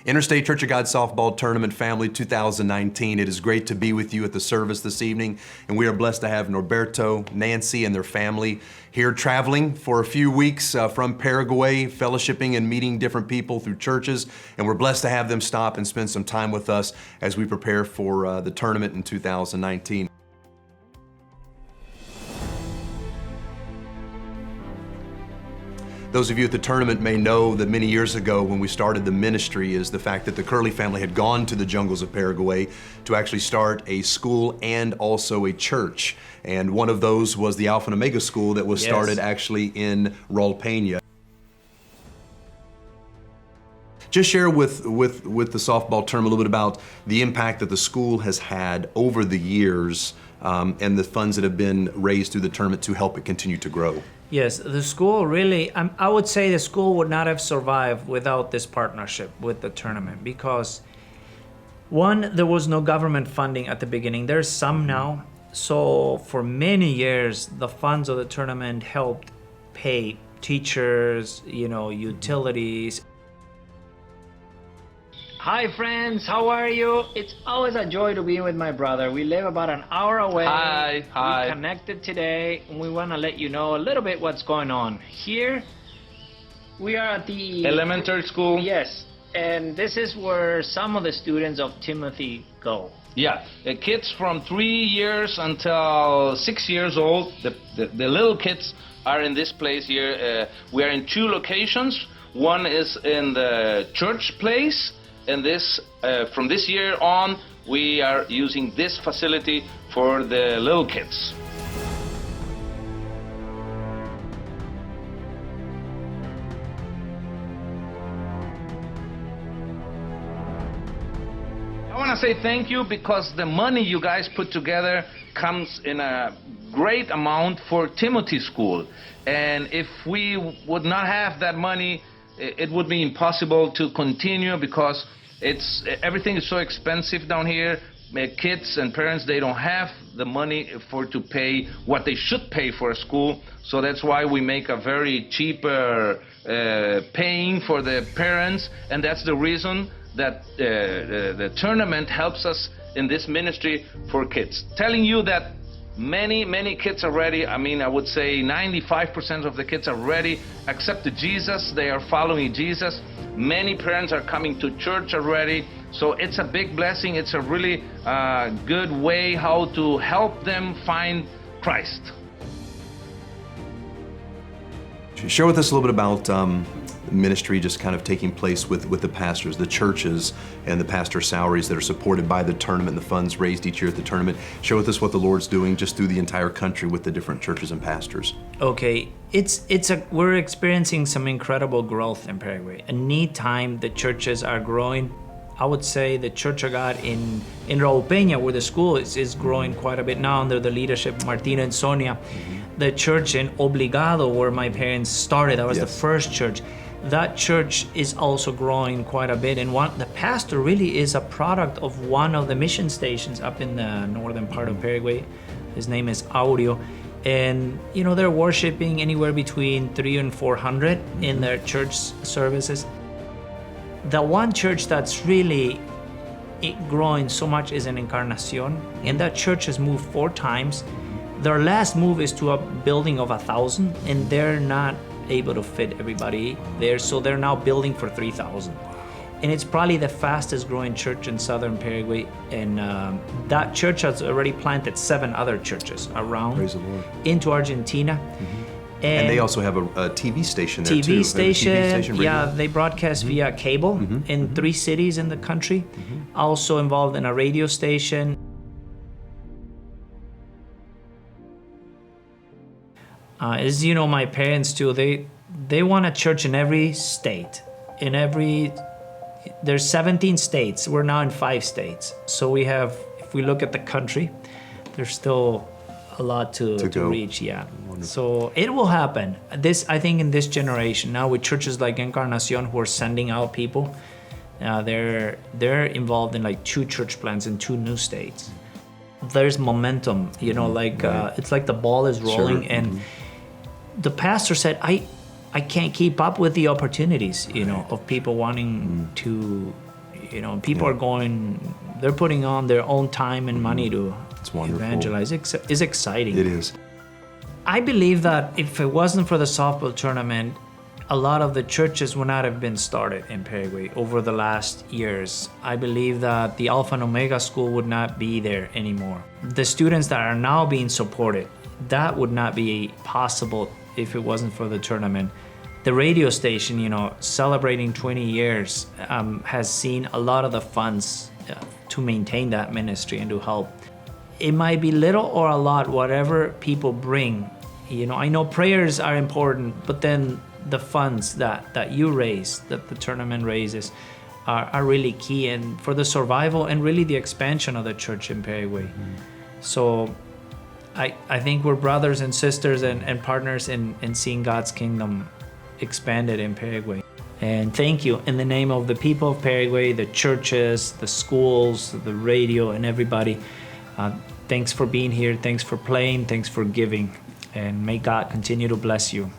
Interstate Church of God Softball Tournament Family 2019. It is great to be with you at the service this evening, and we are blessed to have Norberto, Nancy, and their family here traveling for a few weeks from Paraguay, fellowshipping and meeting different people through churches, and we're blessed to have them stop and spend some time with us as we prepare for the tournament in 2019. Those of you at the tournament may know that many years ago when we started the ministry is the fact that the Curley family had gone to the jungles of Paraguay to actually start a school and also a church. And one of those was the Alpha and Omega school that was started actually in Raul Peña. Just share with the softball tournament a little bit about the impact that the school has had over the years and the funds that have been raised through the tournament to help it continue to grow. Yes, the school really, I would say the school would not have survived without this partnership with the tournament because, one, there was no government funding at the beginning. There's some now. So for many years, the funds of the tournament helped pay teachers, utilities. Hi friends, how are you? It's always a joy to be with my brother. We live about an hour away. Hi. We connected today and we want to let you know a little bit what's going on. Here, we are at the elementary school. Yes, and this is where some of the students of Timothy go. Yeah, the kids from 3 years until 6 years old, the little kids are in this place here. We are in 2 locations. One is in the church place. And this, from this year on, we are using this facility for the little kids. I want to say thank you because the money you guys put together comes in a great amount for Timothy School. And if we would not have that money, it would be impossible to continue because everything is so expensive down here. Kids and parents, they don't have the money to pay what they should pay for a school. So that's why we make a very cheaper paying for the parents, and that's the reason that the tournament helps us in this ministry for kids. Telling you that many kids are ready. I mean, I would say 95% of the kids are ready, accepted Jesus. They are following Jesus. Many parents are coming to church already. So it's a big blessing. It's a really good way how to help them find Christ. Share with us a little bit about ministry just kind of taking place with the pastors, the churches, and the pastor salaries that are supported by the tournament, the funds raised each year at the tournament. Share with us what the Lord's doing just through the entire country with the different churches and pastors. Okay, we're experiencing some incredible growth in Paraguay. A neat time, the churches are growing. I would say the Church of God in Raul Peña, where the school is growing quite a bit now under the leadership of Martina and Sonia. Mm-hmm. The church in Obligado, where my parents started, that was the first church. That church is also growing quite a bit, and the pastor really is a product of one of the mission stations up in the northern part of Paraguay. His name is Aureo, and they're worshiping anywhere between 300 and 400 in their church services. The one church that's really growing so much is in Encarnacion, and that church has moved 4 times. Their last move is to a building of 1,000, and they're not able to fit everybody there, so they're now building for 3,000. And it's probably the fastest growing church in southern Paraguay, and that church has already planted 7 other churches around. Praise the Lord. Into Argentina. Mm-hmm. And they also have a TV station there too. TV station, they broadcast via cable in 3 cities in the country. Also involved in a radio station. As you know, my parents too, they want a church in every state. There's 17 states. We're now in 5 states. So if we look at the country, there's still a lot to reach, Wonderful. So it will happen. I think in this generation now with churches like Encarnacion who are sending out people, they're involved in like 2 church plants in 2 new states. There's momentum, it's like the ball is rolling, and the pastor said, I can't keep up with the opportunities, of people wanting to You know, people Yeah. are going, they're putting on their own time and money to It's wonderful. evangelize. It's exciting. It is. I believe that if it wasn't for the softball tournament, a lot of the churches would not have been started in Paraguay over the last years. I believe that the Alpha and Omega school would not be there anymore. The students that are now being supported, that would not be possible if it wasn't for the tournament. The radio station, you know, celebrating 20 years, has seen a lot of the funds to maintain that ministry and to help. It might be little or a lot, whatever people bring. You know, I know prayers are important, but then the funds that you raise, that the tournament raises, are really key and for the survival and really the expansion of the church in Paraguay. So I think we're brothers and sisters and partners in seeing God's kingdom expanded in Paraguay. And thank you in the name of the people of Paraguay, the churches, the schools, the radio, and everybody. Thanks for being here. Thanks for playing. Thanks for giving. And may God continue to bless you.